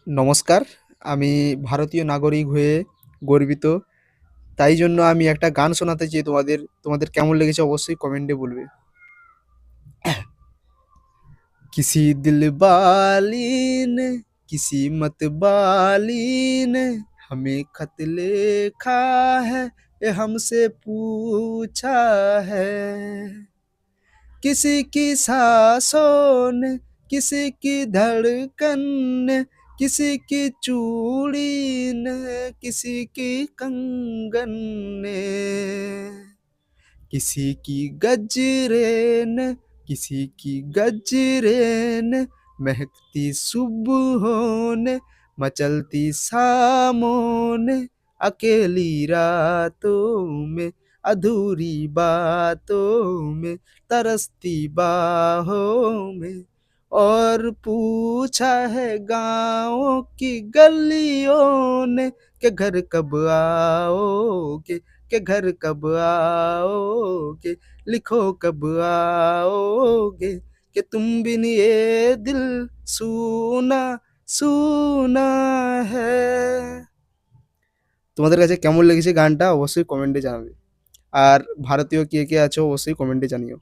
নমস্কার। আমি ভারতীয় নাগরিক হয়ে গর্বিত। তাই জন্য আমি একটা গান শোনাতে চাই তোমাদের। তোমাদের কেমন লেগেছে অবশ্যই কমেন্টে বলবে। किसी दिल वाली ने, किसी मत वाली ने हमें खत लिखा है, ये हमसे पूछा है। किसी की सांसों ने, किसी की धड़कन ने, किसी की चूड़ी ने, किसी की कंगन ने, किसी की गजरे ने, किसी की गजरे ने, महकती सुबहों ने, मचलती शामों ने, अकेली रातों में, अधूरी बातों में, तरसती बाहों में, और पूछा है गाँवों की गलियों ने कि घर कब आओगे, कि घर कब आओगे, लिखो कब आओगे, कि तुम बिन ये दिल सूना सूना है। তোমাদের কাছে কেমন লেগেছে গানটা অবশ্যই কমেন্টে জানাবে। আর ভারতীয় কে কে আছো অবশ্যই কমেন্টে জানিও।